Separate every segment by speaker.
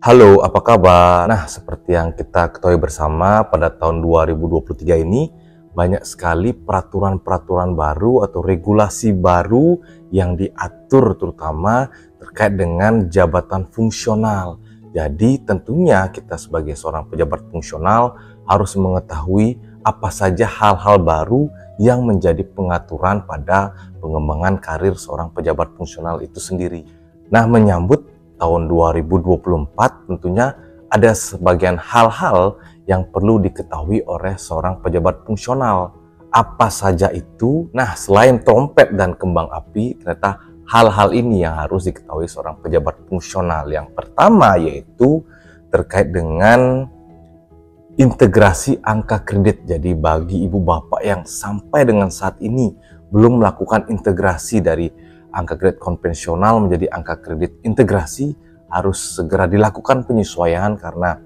Speaker 1: Halo, apa kabar? Nah, seperti yang kita ketahui bersama, pada tahun 2023 ini banyak sekali peraturan-peraturan baru atau regulasi baru yang diatur terutama terkait dengan jabatan fungsional. Jadi, tentunya kita sebagai seorang pejabat fungsional harus mengetahui apa saja hal-hal baru yang menjadi pengaturan pada pengembangan karir seorang pejabat fungsional itu sendiri. Nah, menyambut tahun 2024 tentunya ada sebagian hal-hal yang perlu diketahui oleh seorang pejabat fungsional. Apa saja itu? Nah, selain trompet dan kembang api, ternyata hal-hal ini yang harus diketahui seorang pejabat fungsional. Yang pertama yaitu terkait dengan integrasi angka kredit. Jadi bagi ibu bapak yang sampai dengan saat ini belum melakukan integrasi dari angka kredit konvensional menjadi angka kredit integrasi, harus segera dilakukan penyesuaian karena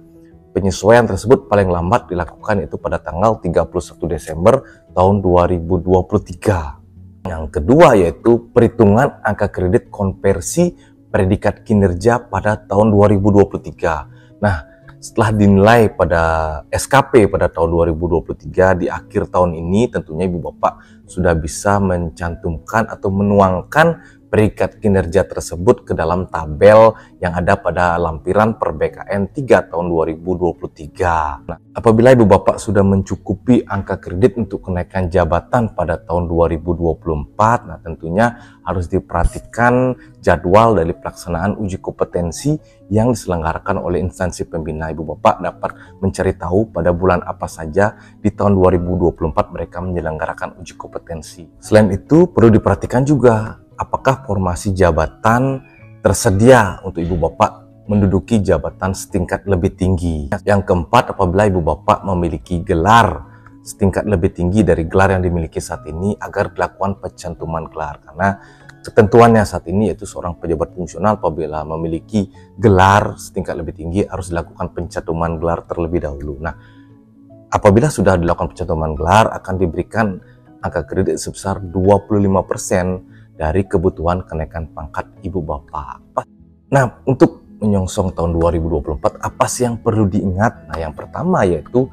Speaker 1: penyesuaian tersebut paling lambat dilakukan itu pada tanggal 31 Desember tahun 2023. Yang kedua yaitu perhitungan angka kredit konversi predikat kinerja pada tahun 2023. Nah, setelah dinilai pada SKP pada tahun 2023 di akhir tahun ini, tentunya ibu bapak sudah bisa mencantumkan atau menuangkan predikat kinerja tersebut ke dalam tabel yang ada pada lampiran per BKN 3 tahun 2023. Nah, apabila ibu bapak sudah mencukupi angka kredit untuk kenaikan jabatan pada tahun 2024, nah tentunya harus diperhatikan jadwal dari pelaksanaan uji kompetensi yang diselenggarakan oleh instansi pembina. Ibu bapak dapat mencari tahu pada bulan apa saja di tahun 2024 mereka menyelenggarakan uji kompetensi. Selain itu perlu diperhatikan juga apakah formasi jabatan tersedia untuk ibu bapak menduduki jabatan setingkat lebih tinggi. Yang keempat, apabila ibu bapak memiliki gelar setingkat lebih tinggi dari gelar yang dimiliki saat ini agar dilakukan pencantuman gelar, karena ketentuannya saat ini yaitu seorang pejabat fungsional apabila memiliki gelar setingkat lebih tinggi harus dilakukan pencantuman gelar terlebih dahulu. Nah, apabila sudah dilakukan pencantuman gelar akan diberikan angka kredit sebesar 25% dari kebutuhan kenaikan pangkat ibu bapak. Nah, untuk menyongsong tahun 2024 apa sih yang perlu diingat? Nah, yang pertama yaitu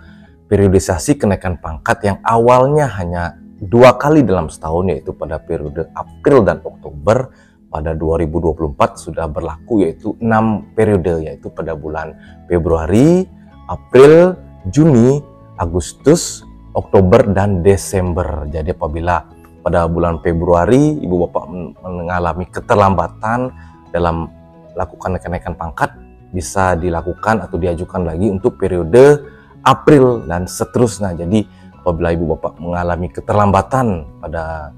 Speaker 1: periodisasi kenaikan pangkat yang awalnya hanya 2 kali dalam setahun, yaitu pada periode April dan Oktober. Pada 2024 sudah berlaku yaitu 6 periode, yaitu pada bulan Februari, April, Juni, Agustus, Oktober, dan Desember. Jadi apabila pada bulan Februari ibu bapak mengalami keterlambatan dalam melakukan kenaikan pangkat, bisa dilakukan atau diajukan lagi untuk periode April dan seterusnya. Jadi apabila ibu bapak mengalami keterlambatan pada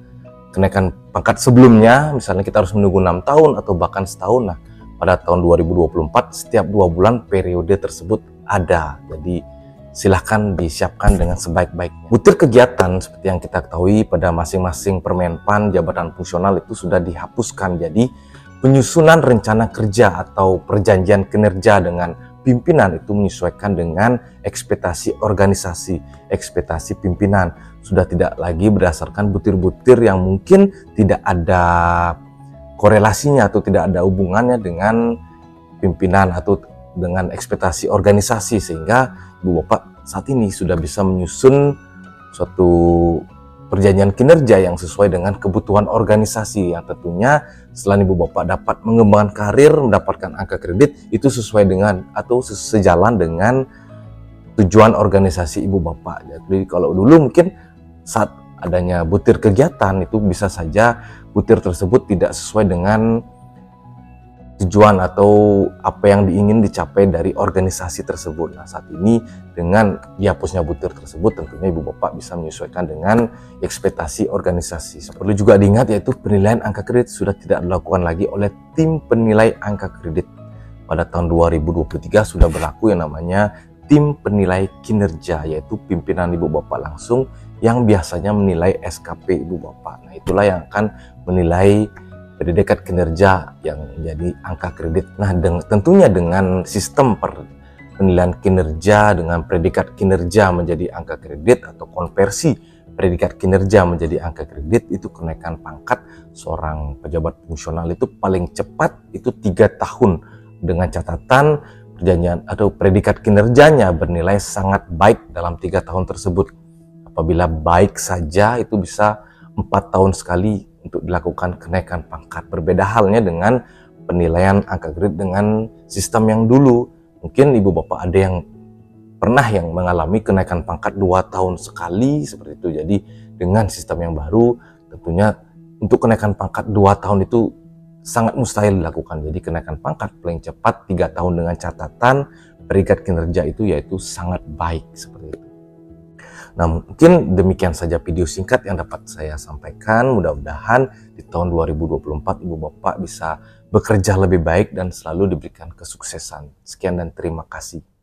Speaker 1: kenaikan pangkat sebelumnya, misalnya kita harus menunggu 6 tahun atau bahkan setahun, nah pada tahun 2024 setiap 2 bulan periode tersebut ada. Jadi silahkan disiapkan dengan sebaik-baiknya. Butir kegiatan seperti yang kita ketahui pada masing-masing Permenpan jabatan fungsional itu sudah dihapuskan. Jadi penyusunan rencana kerja atau perjanjian kinerja dengan pimpinan itu menyesuaikan dengan ekspektasi organisasi, ekspektasi pimpinan. Sudah tidak lagi berdasarkan butir-butir yang mungkin tidak ada korelasinya atau tidak ada hubungannya dengan pimpinan atau dengan ekspektasi organisasi, sehingga ibu bapak saat ini sudah bisa menyusun suatu perjanjian kinerja yang sesuai dengan kebutuhan organisasi, yang tentunya selain ibu bapak dapat mengembangkan karir, mendapatkan angka kredit, itu sesuai dengan atau sejalan dengan tujuan organisasi ibu bapak. Jadi kalau dulu mungkin saat adanya butir kegiatan itu bisa saja butir tersebut tidak sesuai dengan tujuan atau apa yang ingin dicapai dari organisasi tersebut. Nah, saat ini dengan dihapusnya butir tersebut, tentunya ibu bapak bisa menyesuaikan dengan ekspektasi organisasi. Perlu juga diingat yaitu penilaian angka kredit sudah tidak dilakukan lagi oleh tim penilai angka kredit. Pada tahun 2023 sudah berlaku yang namanya tim penilai kinerja, yaitu pimpinan ibu bapak langsung yang biasanya menilai SKP ibu bapak. Nah, itulah yang akan menilai predikat kinerja yang menjadi angka kredit. Nah, tentunya dengan sistem penilaian kinerja dengan predikat kinerja menjadi angka kredit atau konversi predikat kinerja menjadi angka kredit, itu kenaikan pangkat seorang pejabat fungsional itu paling cepat itu 3 tahun, dengan catatan perjanjian atau predikat kinerjanya bernilai sangat baik dalam 3 tahun tersebut. Apabila baik saja itu bisa 4 tahun sekali untuk dilakukan kenaikan pangkat. Berbeda halnya dengan penilaian angka kredit dengan sistem yang dulu. Mungkin ibu bapak ada yang pernah yang mengalami kenaikan pangkat 2 tahun sekali seperti itu. Jadi dengan sistem yang baru tentunya untuk kenaikan pangkat 2 tahun itu sangat mustahil dilakukan. Jadi kenaikan pangkat paling cepat 3 tahun dengan catatan predikat kinerja itu yaitu sangat baik seperti itu. Nah, mungkin demikian saja video singkat yang dapat saya sampaikan. Mudah-mudahan di tahun 2024 ibu bapak bisa bekerja lebih baik dan selalu diberikan kesuksesan. Sekian dan terima kasih.